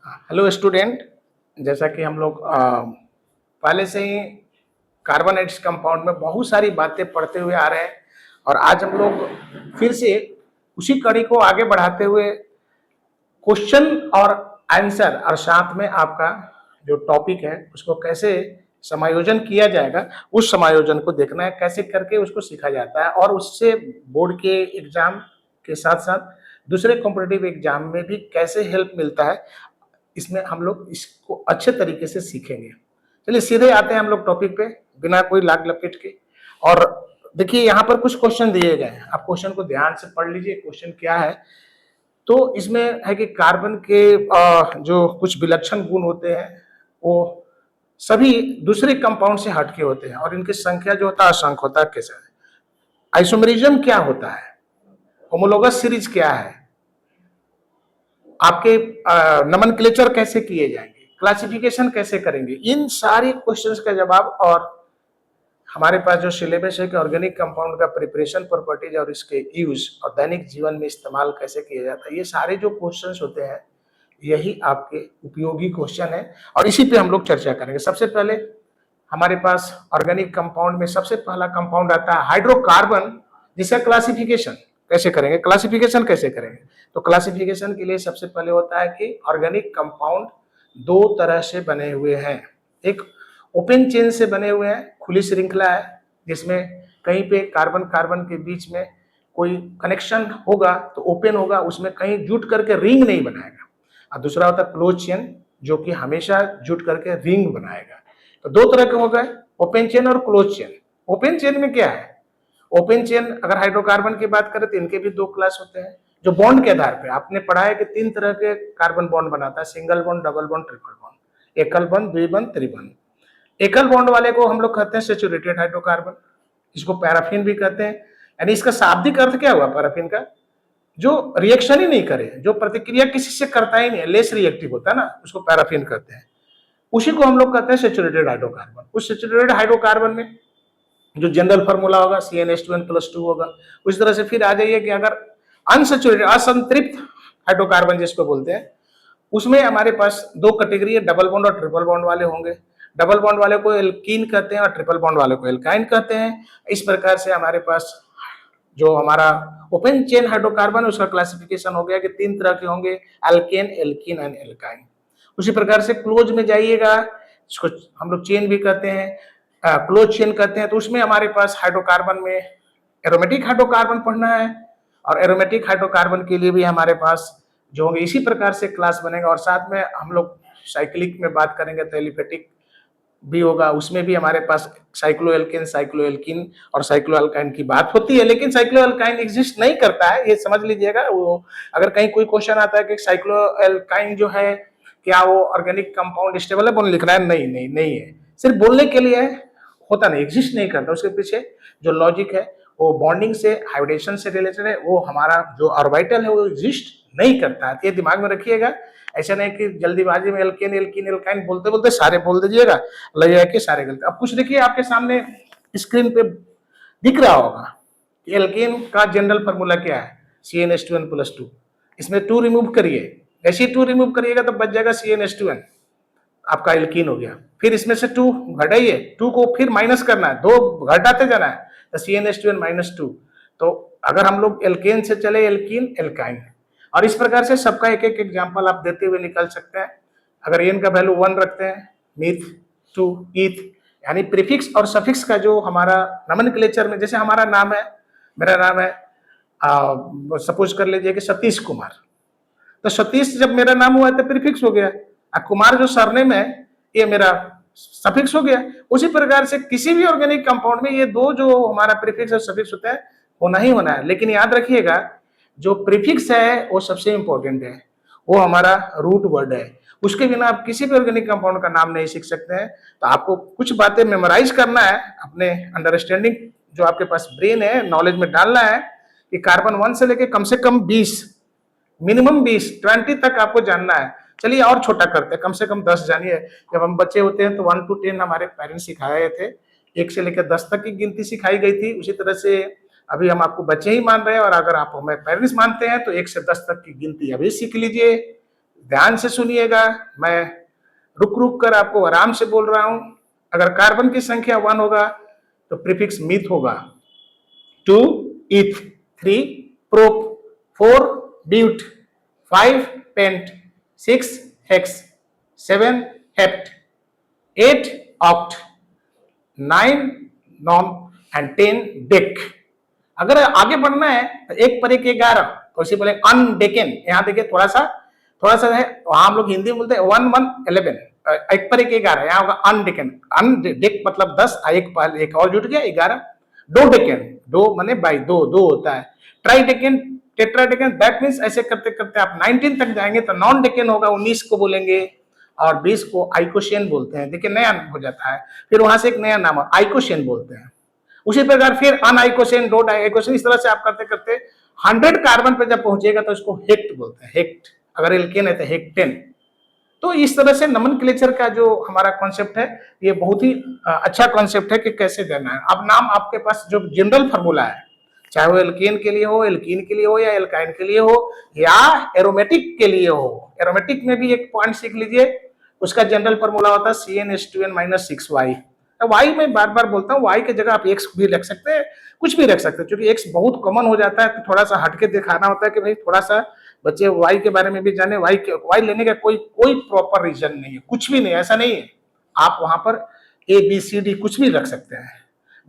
Hello student. जैसा कि हम लोग पहले से ही कार्बोनेट्स कंपाउंड में बहुत सारी बातें पढ़ते हुए आ रहे हैं और आज हम लोग फिर से उसी कड़ी को आगे बढ़ाते हुए क्वेश्चन और आंसर और साथ में आपका जो टॉपिक है उसको कैसे समायोजन किया जाएगा, उस समायोजन को देखना है, कैसे करके उसको सीखा जाता है और उससे बोर्ड के एग्जाम के साथ साथ दूसरे कॉम्पिटिटिव एग्जाम में भी कैसे हेल्प मिलता है, इसमें हम लोग इसको अच्छे तरीके से सीखेंगे। चलिए सीधे आते हैं हम लोग टॉपिक पे बिना कोई लाग लपेट के। और देखिए यहाँ पर कुछ क्वेश्चन दिए गए हैं, आप क्वेश्चन को ध्यान से पढ़ लीजिए। क्वेश्चन क्या है तो इसमें है कि कार्बन के जो कुछ विलक्षण गुण होते हैं वो सभी दूसरे कंपाउंड से हटके होते हैं और इनकी संख्या जो होता है असंख्य होता है। कैसे आइसोमेरिज्म क्या होता है, होमोलोगस सीरीज क्या है, आपके नोमेनक्लेचर कैसे किए जाएंगे, क्लासिफिकेशन कैसे करेंगे, इन सारे क्वेश्चंस का जवाब और हमारे पास जो सिलेबस है कि ऑर्गेनिक कंपाउंड का प्रिपरेशन प्रॉपर्टीज और इसके यूज और दैनिक जीवन में इस्तेमाल कैसे किया जाता है, ये सारे जो क्वेश्चंस होते हैं यही आपके उपयोगी क्वेश्चन है और इसी पे हम लोग चर्चा करेंगे। सबसे पहले हमारे पास ऑर्गेनिक कंपाउंड में सबसे पहला कंपाउंड आता है हाइड्रोकार्बन, जिसका क्लासिफिकेशन कैसे करेंगे। क्लासिफिकेशन कैसे करेंगे तो क्लासिफिकेशन के लिए सबसे पहले होता है कि ऑर्गेनिक कंपाउंड दो तरह से बने हुए हैं। एक ओपन चेन से बने हुए हैं, खुली श्रृंखला है जिसमें कहीं पे कार्बन कार्बन के बीच में कोई कनेक्शन होगा तो ओपन होगा, उसमें कहीं जुट करके रिंग नहीं बनाएगा। और दूसरा होता है क्लोज चेन जो कि हमेशा जुट करके रिंग बनाएगा। तो दो तरह के हो गए, ओपन चेन और क्लोज चेन। ओपन चेन में क्या है, ओपन चेन अगर हाइड्रोकार्बन की बात करें तो इनके भी दो क्लास होते हैं जो बॉन्ड के आधार पे आपने पढ़ा है कि तीन तरह के कार्बन बॉन्ड बनाता है, single bond, double bond, triple bond, एकल बॉन्ड, द्विबंध, त्रिबंध। एकल बॉन्ड वाले को हम लोग कहते हैं सैचुरेटेड हाइड्रोकार्बन, इसको पैराफिन भी कहते हैं। यानी इसका शाब्दिक अर्थ क्या हुआ पैराफिन का, जो रिएक्शन ही नहीं करे, जो प्रतिक्रिया किसी से करता ही नहीं है, लेस रिएक्टिव होता है ना, उसको पैराफिन कहते हैं। उसी को हम लोग कहते हैं सैचुरेटेड हाइड्रोकार्बन। उस सैचुरेटेड हाइड्रोकार्बन में जो जनरल फार्मूला होगा CnH2n+2 होगा। उस तरह से फिर आ जाइए कि अगर अनसैचुरेटेड असंतृप्त हाइड्रोकार्बन जिसको बोलते हैं, उसमें हमारे पास दो कैटेगरी है, डबल बॉन्ड और ट्रिपल बॉन्ड वाले होंगे। डबल बॉन्ड वाले को एल्कीन कहते हैं और ट्रिपल बॉन्ड वाले को एल्काइन कहते हैं। इस प्रकार से हमारे पास जो हमारा ओपन चेन हाइड्रोकार्बन उसका क्लासिफिकेशन हो गया कि तीन तरह के होंगे, एल्केन, एल्कीन एंड एल्काइन। उसी प्रकार से क्लोज में जाइएगा, इसको हम लोग चेन भी कहते हैं, क्लोज चेन कहते हैं। तो उसमें हमारे पास हाइड्रोकार्बन में एरोमेटिक हाइड्रोकार्बन पढ़ना है और एरोमेटिक हाइड्रोकार्बन के लिए भी हमारे पास जो होंगे इसी प्रकार से क्लास बनेगा। और साथ में हम लोग साइक्लिक में बात करेंगे तो एलिफेटिक भी होगा, उसमें भी हमारे पास साइक्लोएल्केन, साइक्लोएल्कीन और साइक्लोअल्काइन की बात होती है, लेकिन साइक्लोअल्काइन एग्जिस्ट नहीं करता है, ये समझ लीजिएगा। वो अगर कहीं कोई क्वेश्चन आता है कि साइक्लोअल्काइन जो है क्या वो ऑर्गेनिक कंपाउंड स्टेबल है, बोलने लिखना है, नहीं नहीं नहीं है, सिर्फ बोलने के लिए होता नहीं, एग्जिस्ट नहीं करता। उसके पीछे जो लॉजिक है वो बॉन्डिंग से, हाइब्रिडेशन से रिलेटेड है, वो हमारा जो ऑर्बिटल है वो एग्जिस्ट नहीं करता है। ये दिमाग में रखिएगा, ऐसा नहीं कि जल्दीबाजी में एल्केन, एल्कीन, एल्काइन बोलते बोलते सारे बोल दीजिएगा, लगेगा कि सारे गलत। अब कुछ देखिए आपके सामने स्क्रीन पे दिख रहा होगा कि एल्केन का जनरल फार्मूला क्या है, CnH2n+2। इसमें 2 रिमूव करिए, ऐसे ही 2 रिमूव करिएगा तो बच जाएगा CnH2n, आपका एल्कीन हो गया। फिर इसमें से 2 घटाइए, 2 को फिर माइनस करना है, 2 घटाते जाना है तो CnH2n-2। तो अगर हम लोग एल्केन से चले, एल्कीन, एल्काइन, और इस प्रकार से सबका एक एक एग्जाम्पल आप देते हुए निकल सकते हैं। अगर एन का वैल्यू 1 रखते हैं, मीथ, 2, ईथ, यानी प्रीफिक्स और सफिक्स का जो हमारा नोमेनक्लेचर में, जैसे हमारा नाम है, मेरा नाम है सपोज कर लीजिए कि सतीश कुमार, तो सतीश जब मेरा नाम हुआ तो प्रीफिक्स हो गया, और कुमार जो सरनेम है ये मेरा सफिक्स हो गया। उसी प्रकार से किसी भी ऑर्गेनिक कंपाउंड में ये दो जो हमारा प्रीफिक्स और सफिक्स होता है होना ही होना है। लेकिन याद रखिएगा जो प्रीफिक्स है वो सबसे इंपॉर्टेंट है, वो हमारा रूट वर्ड है, उसके बिना आप किसी भी ऑर्गेनिक कंपाउंड का नाम नहीं सीख सकते हैं। तो आपको कुछ बातें मेमोराइज करना है, अपने अंडरस्टैंडिंग जो आपके पास ब्रेन है, नॉलेज में डालना है कि कार्बन 1 से लेके कम से कम 20, मिनिमम 20 तक आपको जानना है। चलिए और छोटा करते हैं, कम से कम 10 जानिए। जब हम बच्चे होते हैं तो 1 to 10 हमारे पेरेंट्स सिखाए थे, 1 से लेकर 10 तक की गिनती सिखाई गई थी। उसी तरह से अभी हम आपको बच्चे ही मान रहे हैं और अगर आप हमें पेरेंट्स मानते हैं तो 1 से 10 तक की गिनती अभी सीख लीजिए, ध्यान से सुनिएगा, मैं रुक रुक कर आपको आराम से बोल रहा हूं। अगर कार्बन की संख्या 1 होगा तो प्रीफिक्स मिथ होगा, 2 eth, 3 prop, 4 but, 5 pent, 6 hex, 7 hept, 8 oct, 9 non and 10 dec. अगर आगे बढ़ना है तो एक पर एक 11, तो इसे बोले अनडेकन। यहाँ देखिए थोड़ा सा है, वहां हम लोग हिंदी में बोलते हैं 1 1 11, एक पर एक 11, यहाँ होगा अनडेकन। अनडेक मतलब 10, एक और जुट गया 11। दो डेकन, दो माने बाई दो होता है। ट्राइडेकन, टेट्राडेकन, दैट मीन्स ऐसे करते करते आप 19 तक जाएंगे तो नॉन डेकन होगा, 19 को बोलेंगे, और 20 को आइकोशेन बोलते हैं। देखिए नया हो जाता है, फिर वहां से एक नया नाम आइकोशेन बोलते हैं। उसी प्रकार फिर अनआइकोशेन, डोट आइकोशेन, इस तरह से आप करते करते 100 कार्बन पे जब पहुंचेगा तो इसको हेक्ट बोलते हैं, हेक्ट। अगर एल्केन है तो हेक्टेन। तो इस तरह से नोमेनक्लेचर का जो हमारा कॉन्सेप्ट है, ये बहुत ही अच्छा कॉन्सेप्ट है कि कैसे देना है। अब नाम आपके पास जो जनरल फार्मूला है, चाहे वो एल्केन के लिए हो, एल्कीन के लिए हो, या एल्काइन के लिए हो, या एरोमेटिक के लिए हो। एरोमेटिक में भी एक पॉइंट सीख लीजिए, उसका जनरल फार्मूला होता है CnH2n - 6y। वाई में बार बार बोलता हूँ, वाई की जगह आप एक्स भी रख सकते हैं, कुछ भी रख सकते हैं, क्योंकि एक्स बहुत कॉमन हो जाता है, तो थोड़ा सा हटके दिखाना होता है कि भाई थोड़ा सा बच्चे वाई के बारे में भी जाने। वाई लेने का कोई प्रॉपर रीजन नहीं है, कुछ भी नहीं, ऐसा नहीं है। आप वहां पर ABCD कुछ भी रख सकते हैं,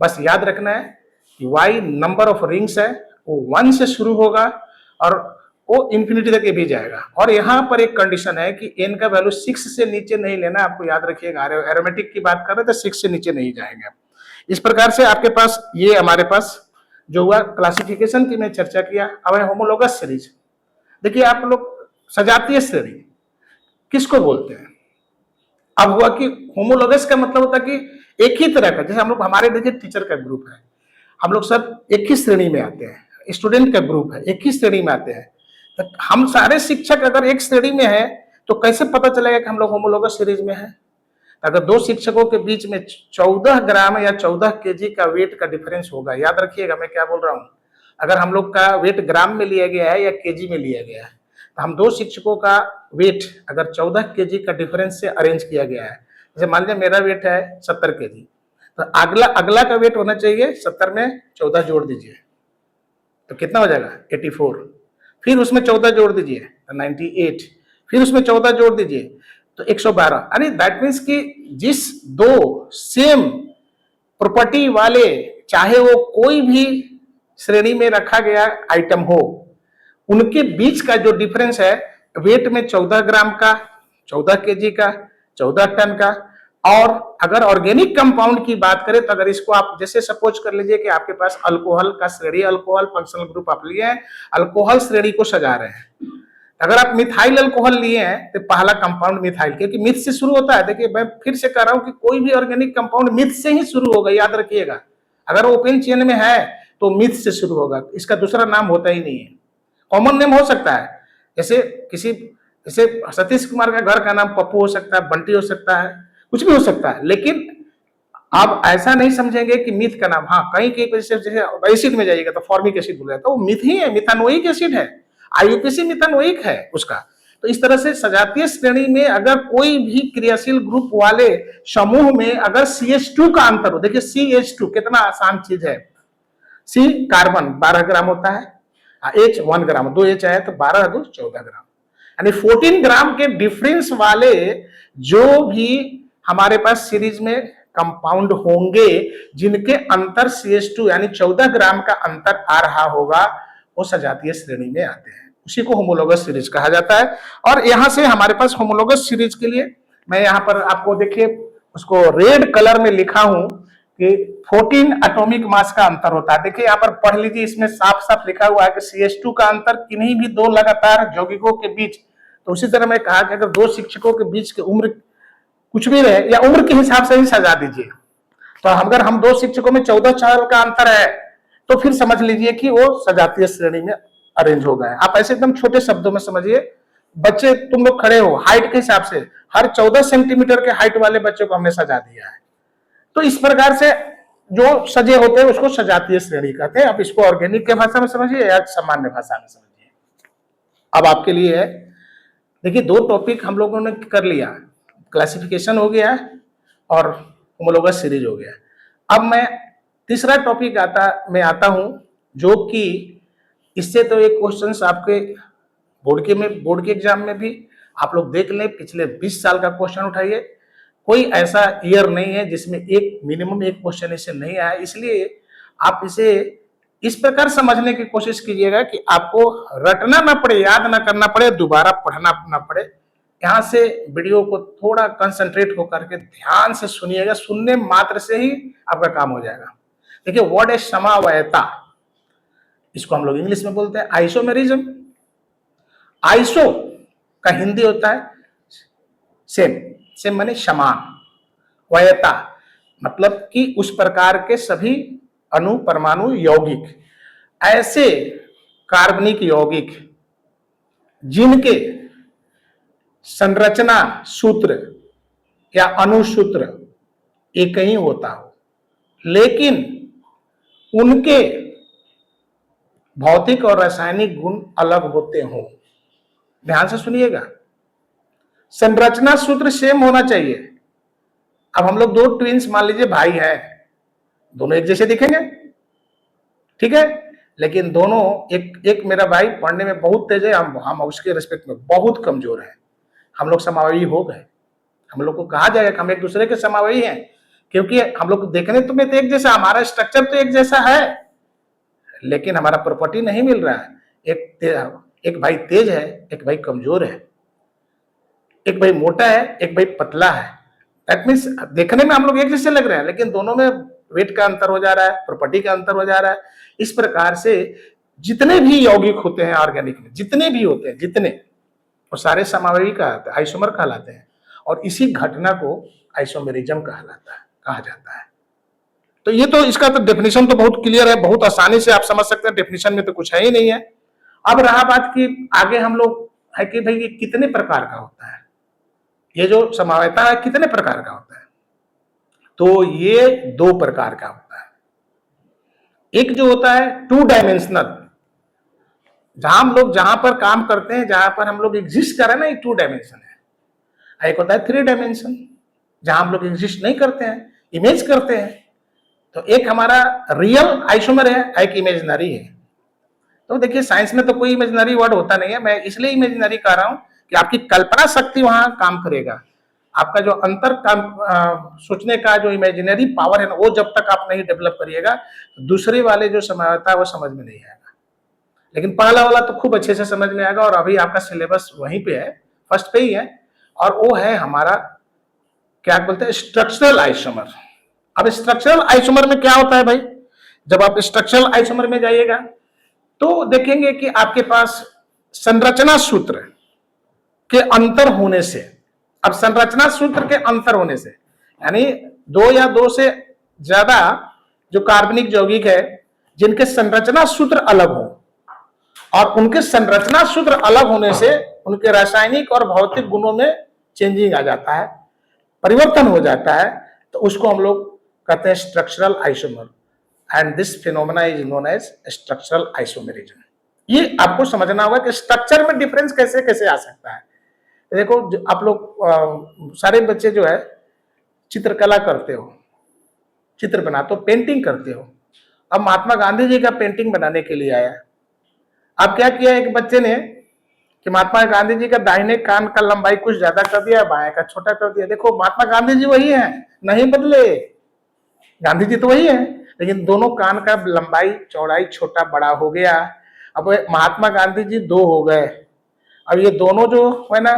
बस याद रखना है कि वाई नंबर ऑफ रिंग्स है, वो 1 से शुरू होगा और वो इंफिनिटी तक भी जाएगा। और यहाँ पर एक कंडीशन है कि n का वैल्यू 6 से नीचे नहीं लेना, आपको याद रखिएगा। एरोमेटिक की बात कर रहे तो 6 से नीचे नहीं जाएंगे। इस प्रकार से आपके पास ये हमारे पास जो हुआ क्लासिफिकेशन की मैं चर्चा किया। अब है होमोलोगस सीरीज। देखिए आप लोग सजातीय श्रेणी किसको बोलते हैं? अब हुआ कि होमोलोगस का मतलब होता है कि एक ही तरह का, जैसे हम लोग, हमारे देखिए टीचर का ग्रुप है, हम लोग सब एक ही श्रेणी में आते हैं, स्टूडेंट का ग्रुप है एक ही श्रेणी में आते हैं, तो हम सारे शिक्षक अगर एक श्रेणी में है तो कैसे पता चलेगा कि हम लोग होमोलोगस सीरीज में है? अगर दो शिक्षकों के बीच में 14 ग्राम या 14 केजी का वेट का डिफरेंस होगा, याद रखिएगा मैं क्या बोल रहा हूँ। अगर हम लोग का वेट ग्राम में लिया गया है या केजी में लिया गया है, तो हम दो शिक्षकों का वेट अगर 14 केजी का डिफरेंस से अरेंज किया गया है, जैसे मान लीजिए मेरा वेट है 70 केजी, तो अगला का वेट होना चाहिए 70 में 14 जोड़ दीजिए तो कितना हो जाएगा 84, फिर उसमें 14 जोड़ दीजिए तो 98, फिर उसमें 14 जोड़ दीजिए तो 112। यानी दैट मीन्स कि जिस दो सेम प्रॉपर्टी वाले, चाहे वो कोई भी श्रेणी में रखा गया आइटम हो, उनके बीच का जो डिफरेंस है वेट में 14 ग्राम का, 14 केजी का, 14 टन का। और अगर ऑर्गेनिक कंपाउंड की बात करें तो अगर इसको आप जैसे सपोज कर लीजिए कि आपके पास अल्कोहल का श्रेणी, अल्कोहल फंक्शनल ग्रुप आप लिए हैं, अल्कोहल श्रेणी को सजा रहे हैं। अगर आप मिथाइल अल्कोहल लिए हैं तो पहला कंपाउंड मिथाइल, क्योंकि मिथ से शुरू होता है। देखिए मैं फिर से कह रहा हूं कि कोई भी ऑर्गेनिक कंपाउंड मिथ से ही शुरू होगा, याद रखिएगा। अगर वो ओपन चेन में है तो मिथ से शुरू होगा, इसका दूसरा नाम होता ही नहीं है। कॉमन नेम हो सकता है, जैसे सतीश कुमार का घर का नाम पप्पू हो सकता है, बंटी हो सकता है, कुछ भी हो सकता है, लेकिन आप ऐसा नहीं समझेंगे कि मिथ का नाम, हाँ कहीं कहीं जैसे एसिड में जाइएगा तो फॉर्मिक एसिड बोला जाता है, वो मिथ ही है, मिथानोइक एसिड है, IUPAC मिथानोइक है उसका। तो इस तरह से सजातीय श्रेणी में अगर कोई भी क्रियाशील ग्रुप वाले समूह में अगर CH2 का अंतर हो, देखिए CH2 कितना आसान चीज है। C कार्बन 12 ग्राम होता है, H 1 ग्राम, 2 H आया तो 12 2 14 ग्राम, यानी 14 ग्राम के डिफरेंस वाले जो भी हमारे पास सीरीज में कंपाउंड होंगे जिनके अंतर CH2 यानी 14 ग्राम का अंतर आ रहा होगा, वो सजातीय श्रेणी में आते हैं, उसी को होमोलोगस सीरीज कहा जाता है। और यहां से हमारे पास होमोलोगस सीरीज के लिए मैं यहां पर आपको देखिए उसको रेड कलर में लिखा हूं कि 14 एटॉमिक मास का अंतर होता है। देखिए यहाँ पर पढ़ लीजिए, इसमें साफ साफ लिखा हुआ है कि CH2 का अंतर किन्हीं भी दो लगातार यौगिकों के बीच। तो उसी तरह मैं कहा कि अगर दो शिक्षकों के बीच की उम्र कुछ भी रहे या उम्र के हिसाब से ही सजा दीजिए, तो अगर हम दो शिक्षकों में 14 साल का अंतर है तो फिर समझ लीजिए कि वो सजातीय श्रेणी में अरेंज हो गए। आप ऐसे एकदम छोटे शब्दों में समझिए, बच्चे तुम लोग खड़े हो हाइट के हिसाब से, हर 14 सेंटीमीटर के हाइट वाले बच्चों को हमने सजा दिया है। तो इस प्रकार से जो सजे होते हैं उसको सजातीय श्रेणी कहते हैं। आप इसको ऑर्गेनिक के भाषा में समझिए या सामान्य भाषा में समझिए। अब आपके लिए है देखिए 2 टॉपिक हम लोगों ने कर लिया, क्लासिफिकेशन हो गया और होमोलोगस सीरीज हो गया। अब मैं तीसरा टॉपिक मैं आता हूं, जो कि इससे तो एक क्वेश्चंस आपके बोर्ड के एग्जाम में भी आप लोग देख लें, पिछले 20 साल का क्वेश्चन उठाइए, कोई ऐसा ईयर नहीं है जिसमें एक मिनिमम एक क्वेश्चन इससे नहीं आया। इसलिए आप इसे इस प्रकार समझने की कोशिश कीजिएगा कि आपको रटना ना पड़े, याद ना करना पड़े, दोबारा पढ़ना ना पड़े। यहां से वीडियो को थोड़ा कंसंट्रेट होकर के ध्यान से सुनिएगा, सुनने मात्र से ही आपका काम हो जाएगा। देखिए व्हाट इज समवायता, इसको हम लोग इंग्लिश में बोलते हैं आइसोमेरिज्म। आइसो का हिंदी होता है सेम, सेम माने समान, वयता मतलब कि उस प्रकार के सभी अणु परमाणु यौगिक, ऐसे कार्बनिक यौगिक जिनके संरचना सूत्र या अणुसूत्र एक ही होता हो, लेकिन उनके भौतिक और रासायनिक गुण अलग होते हों। ध्यान से सुनिएगा, संरचना सूत्र सेम होना चाहिए। अब हम लोग 2 ट्विंस मान लीजिए भाई है, दोनों एक जैसे दिखेंगे, ठीक है, लेकिन दोनों एक मेरा भाई पढ़ने में बहुत तेज है, हम उसके रिस्पेक्ट में बहुत कमजोर है, हम लोग समावयवी हो गए। हम लोग को कहा जाएगा कि हम एक दूसरे के समावयवी हैं, क्योंकि हम लोग देखने तो में तो एक जैसा, हमारा स्ट्रक्चर तो एक जैसा है, लेकिन हमारा प्रॉपर्टी नहीं मिल रहा है। एक भाई तेज है, एक भाई कमजोर है, एक भाई मोटा है, एक भाई पतला है। दैट मीन्स देखने में हम लोग एक जैसे लग रहे हैं, लेकिन दोनों में वेट का अंतर हो जा रहा है, प्रॉपर्टी का अंतर हो जा रहा है। इस प्रकार से जितने भी यौगिक होते हैं ऑर्गेनिक में, जितने भी होते हैं, जितने, वो सारे समावयवी कहलाते हैं, आइसोमर कहलाते हैं, और इसी घटना को आइसोमेरिज्म कहा जाता है। तो ये तो इसका तो डेफिनेशन तो बहुत क्लियर है, बहुत आसानी से आप समझ सकते हैं, डेफिनेशन में तो कुछ है ही नहीं है। अब रहा बात कि आगे हम लोग है कि भाई ये कितने प्रकार का होता है, ये जो समावयता है कितने प्रकार का होता है। तो ये 2 प्रकार का होता है। एक जो होता है 2 डायमेंशनल, जहां पर काम करते हैं, जहां पर हम लोग एग्जिस्ट कर रहे हैं ना, ये 2 डायमेंशन है। एक होता है 3 डायमेंशन, जहां हम लोग एग्जिस्ट नहीं करते हैं, इमेज करते हैं। तो एक हमारा रियल आइसोमर है, एक इमेजिनरी है। तो देखिए साइंस में तो कोई इमेजिनरी वर्ड होता नहीं है, मैं इसलिए इमेजिनरी कह रहा हूं कि आपकी कल्पना शक्ति वहां काम करेगा। आपका जो अंतर काम सोचने का जो इमेजिनरी पावर है ना, वो जब तक आप नहीं डेवलप करिएगा, दूसरे वाले जो समावयता है वो समझ में नहीं आएगा। लेकिन पहला वाला तो खूब अच्छे से समझ में आएगा, और अभी आपका सिलेबस वहीं पे है, फर्स्ट पे ही है, और वो है हमारा क्या बोलते हैं, स्ट्रक्चरल आइसोमर। अब स्ट्रक्चरल आइसोमर में क्या होता है भाई, जब आप स्ट्रक्चरल आइसोमर में जाइएगा तो देखेंगे कि आपके पास संरचना सूत्र के अंतर होने से, अब संरचना सूत्र के अंतर होने से यानी 2 या 2 से ज्यादा जो कार्बनिक यौगिक है जिनके संरचना सूत्र अलग हो, और उनके संरचना सूत्र अलग होने से उनके रासायनिक और भौतिक गुणों में चेंजिंग आ जाता है, परिवर्तन हो जाता है, तो उसको हम लोग कहते हैं structural isomer, and this phenomena is known as structural isomerism. ये आपको समझना होगा कि स्ट्रक्चर में डिफरेंस कैसे कैसे आ सकता है। देखो आप लोग सारे बच्चे जो है चित्रकला करते हो, चित्र बनाते हो, पेंटिंग करते हो। अब महात्मा गांधी जी का पेंटिंग बनाने के लिए आया, अब क्या किया एक बच्चे ने कि महात्मा गांधी जी का दाहिने कान का लंबाई कुछ ज्यादा कर दिया, बाएं का छोटा कर दिया। देखो महात्मा गांधी जी वही हैं, नहीं बदले, गांधी जी तो वही है, लेकिन दोनों कान का लंबाई चौड़ाई छोटा बड़ा हो गया। अब महात्मा गांधी जी 2 हो गए, अब ये दोनों जो है ना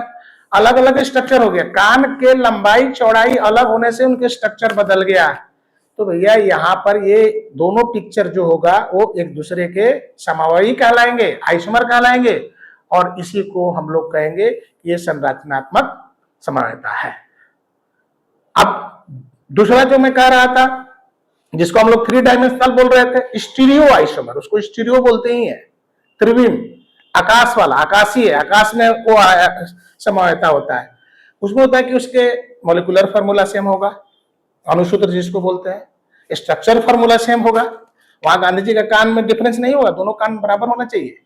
अलग अलग स्ट्रक्चर हो गया, कान के लंबाई चौड़ाई अलग होने से उनके स्ट्रक्चर बदल गया। तो भैया यहाँ पर ये दोनों पिक्चर जो होगा वो एक दूसरे के समावयवी कहलाएंगे, आइसोमर कहलाएंगे, और इसी को हम लोग कहेंगे ये संरचनात्मक समावयता है। अब दूसरा जो मैं कह रहा था, जिसको हम लोग 3 डायमेंशनल बोल रहे थे, स्टीरियो आइसोमर, उसको स्टीरियो बोलते ही है, त्रिविम, आकाश वाला, आकाशीय, आकाश में वो समावयता होता है। उसमें होता है कि उसके मॉलिक्यूलर फार्मूला सेम होगा, अणुसूत्र जिसको बोलते हैं, स्ट्रक्चर फार्मूला सेम होगा। वहां गांधी जी का कान में डिफरेंस नहीं होगा, दोनों कान बराबर होना चाहिए।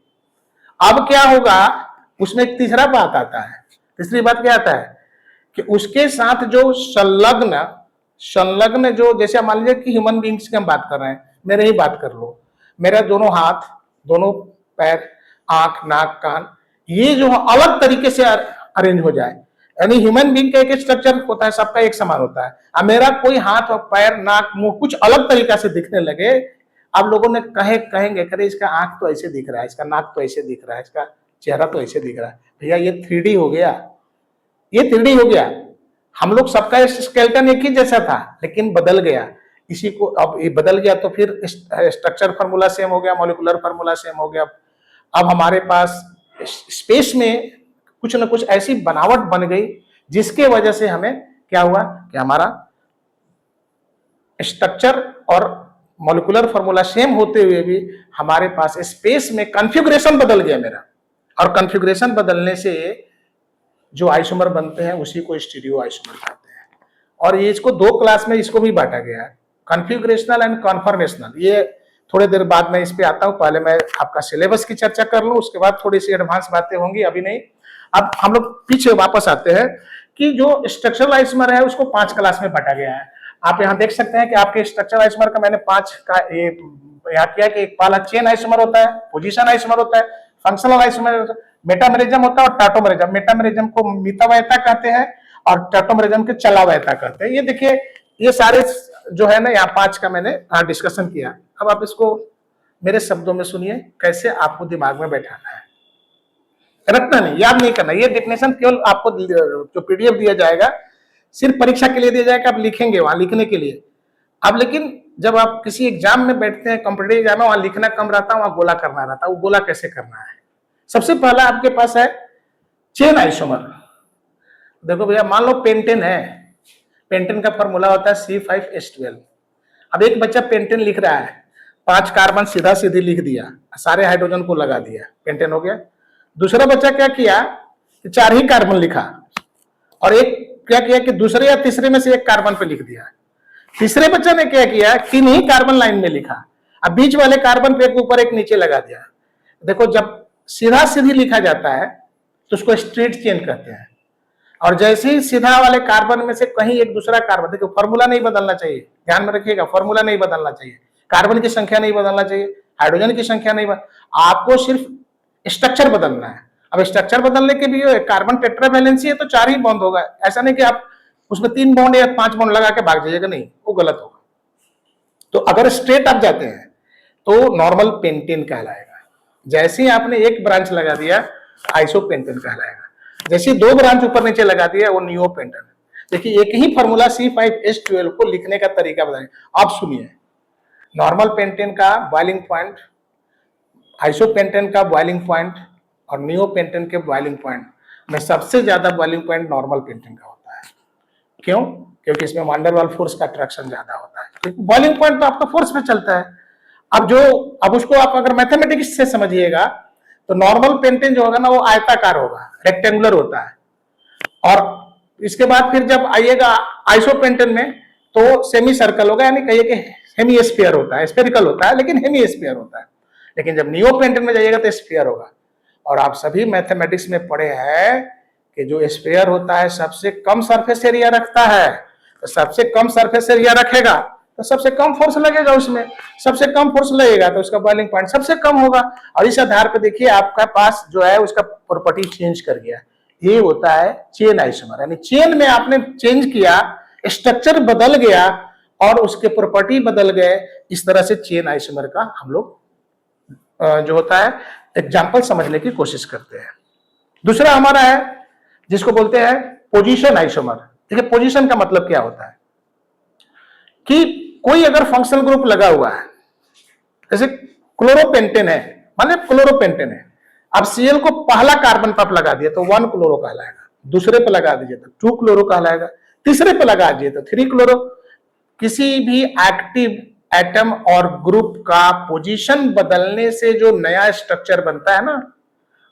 अब क्या होगा उसमें एक तीसरा बात आता है। तीसरी बात क्या आता है कि उसके साथ जो संलग्न जो, जैसे मान लीजिए कि ह्यूमन बींग्स की हम बात कर रहे हैं, मेरे ही बात कर लो, मेरा दोनों हाथ, दोनों पैर, आंख, नाक, कान, ये जो अलग तरीके से अरेंज हो जाए, यानी ह्यूमन बींग का एक स्ट्रक्चर होता है, सबका एक समान होता है। अब मेरा कोई हाथ और पैर, नाक, मुंह कुछ अलग तरीका से दिखने लगे, अब लोगों ने कहेंगे करे इसका आंख तो ऐसे दिख रहा है, इसका नाक तो ऐसे दिख रहा है, इसका चेहरा तो ऐसे दिख रहा है। भैया ये 3D हो गया, ये 3D हो गया। हम लोग सबका स्केलेटन एक ही जैसा था, लेकिन बदल गया। इसी को अब ये बदल गया तो फिर स्ट्रक्चर फार्मूला सेम हो गया, मॉलिक्यूलर फार्मूला सेम हो गया। अब हमारे पास स्पेस में कुछ ना कुछ ऐसी बनावट बन गई जिसके वजह से हमें क्या हुआ कि हमारा स्ट्रक्चर और मॉलिक्यूलर फार्मूला सेम होते हुए भी हमारे पास स्पेस में कॉन्फ़िगरेशन बदल गया मेरा। और कॉन्फ़िगरेशन बदलने से जो आइसोमर बनते हैं उसी को स्टीरियो आइसोमर कहते हैं। और ये इसको 2 क्लास में इसको भी बांटा गया है, कॉन्फ़िगरेशनल एंड कॉन्फॉर्मेशनल। ये थोड़े देर बाद मैं इस पे आता हूं, पहले मैं आपका सिलेबस की चर्चा कर लूं, उसके बाद थोड़ी सी एडवांस बातें होंगी, अभी नहीं। अब हम लोग पीछे वापस आते हैं कि जो स्ट्रक्चरल आइसोमर है उसको 5 क्लास में बांटा गया है। आप यहाँ देख सकते हैं कि आपके स्ट्रक्चरल आइसोमर का मैंने 5 का यहाँ किया कि एक पहला चेन आइसोमर होता है, पोजीशन आइसोमर होता है, फंक्शनल आइसोमर, मेटामेरिज्म होता है और टाटोमेरिज्म। मेटामेरिज्म को मितावयता कहते हैं और टाटोमेरिज्म के चलावयता कहते हैं। ये देखिए, ये सारे जो है ना, यहाँ 5 का मैंने डिस्कशन किया। अब आप इसको मेरे शब्दों में सुनिए, कैसे आपको दिमाग में बैठाना है, रटना नहीं, याद नहीं करना। ये डेफिनेशन केवल आपको जो PDF दिया जाएगा सिर्फ परीक्षा के लिए दिया जाएगा, आप लिखेंगे वहां लिखने के लिए। अब लेकिन जब आप किसी एग्जाम में बैठते हैं, कॉम्पिटेटिव एग्जाम में, वहां लिखना कम रहता है, वहां गोला करना रहता है। वो गोला कैसे करना है, सबसे पहला आपके पास है चेन आइसोमर। देखो भैया, मान लो पेंटेन है, पेंटेन का फॉर्मूला होता है C5H12। अब एक बच्चा पेंटेन लिख रहा है, 5 कार्बन सीधा सीधी लिख दिया, सारे हाइड्रोजन को लगा दिया, पेंटेन हो गया। दूसरा बच्चा क्या किया, 4 ही कार्बन लिखा, और एक क्या किया कि दूसरे या तीसरे में से एक कार्बन पे लिख दिया। तीसरे बच्चे ने क्या किया, 3 ही कार्बन लाइन में लिखा, अब बीच वाले कार्बन पे एक ऊपर एक नीचे लगा दिया। देखो, जब सीधा सीधी लिखा जाता है तो उसको स्ट्रेट चेन कहते हैं, और जैसे ही सीधा वाले कार्बन में से कहीं एक दूसरा कार्बन, देखो फॉर्मूला नहीं बदलना चाहिए, ध्यान में रखिएगा, फॉर्मूला नहीं बदलना चाहिए, कार्बन की संख्या नहीं बदलना चाहिए, हाइड्रोजन की संख्या नहीं आपको सिर्फ स्ट्रक्चर बदलना है। अब स्ट्रक्चर बदलने के भी कार्बन टेट्रावैलेंसी है तो 4 ही बॉन्ड होगा, ऐसा नहीं कि आप उसमें 3 बॉन्ड या 5 बॉन्ड लगा के भाग जाइएगा, नहीं, वो गलत होगा। तो अगर स्ट्रेट आप जाते हैं तो नॉर्मल पेंटेन कहलाएगा। जैसे ही आपने एक ब्रांच लगा दिया, आइसोपेंटेन कहलाएगा। जैसे 2 ब्रांच ऊपर नीचे लगा दिया, वो नियोपेंटेन। देखिए, एक ही फॉर्मूला C5H12 को लिखने का तरीका बताएं। आप सुनिए, नॉर्मल पेंटेन का बॉइलिंग पॉइंट, आइसोपेंटेन का बॉइलिंग पॉइंट और नियोपेंटेन के बॉइलिंग पॉइंट में सबसे ज्यादा बॉइलिंग पॉइंट नॉर्मल पेंटेन का होता है। क्यों? क्योंकि इसमें वान डेर वाल फोर्स का अट्रैक्शन ज्यादा होता है। बॉइलिंग पॉइंट तो आपका फोर्स पे चलता है। अब उसको आप अगर मैथमेटिक्स से समझिएगा तो नॉर्मल पेंटेन जो होगा ना, वो आयताकार होगा, रेक्टेंगुलर होता है। और इसके बाद फिर जब आइएगा आइसोपेंटेन में तो सेमी सर्कल होगा, यानी कहिए कि हेमी स्फीयर होता है, स्फेरिकल होता है लेकिन हेमी स्फीयर होता है। लेकिन जब नियोपेंटेन में जाइएगा तो स्फीयर होगा। और आप सभी मैथमेटिक्स में पढ़े हैं कि जो स्फीयर होता है सबसे कम सरफेस एरिया रखता है, तो सबसे कम सरफेस एरिया रखेगा तो सबसे कम फोर्स लगेगा, उसमें सबसे कम फोर्स लगेगा तो उसका बॉइलिंग पॉइंट सबसे कम होगा। और इस आधार पर देखिए आपका पास जो है उसका प्रॉपर्टी चेंज कर गया। ये होता है चेन आइसोमर, यानी चेन में आपने चेंज किया, स्ट्रक्चर बदल गया और उसके प्रॉपर्टी बदल गए। इस तरह से चेन आइसोमर का हम लोग जो होता है एग्जाम्पल समझने की कोशिश करते हैं। दूसरा हमारा है जिसको बोलते हैं पोजीशन आइसोमर। देखिए, पोजीशन का मतलब क्या होता है कि कोई अगर फंक्शनल ग्रुप लगा हुआ है, जैसे क्लोरोपेंटेन है, मान लीजिए क्लोरोपेंटेन है, अब Cl को पहला कार्बन पर लगा दिया तो 1 क्लोरो कहलाएगा, दूसरे पे लगा दीजिए तो 2 क्लोरो कहलाएगा, तीसरे पे लगा दीजिए तो 3 क्लोरो। किसी भी एक्टिव एटम और ग्रुप का पोजीशन बदलने से जो नया स्ट्रक्चर बनता है ना,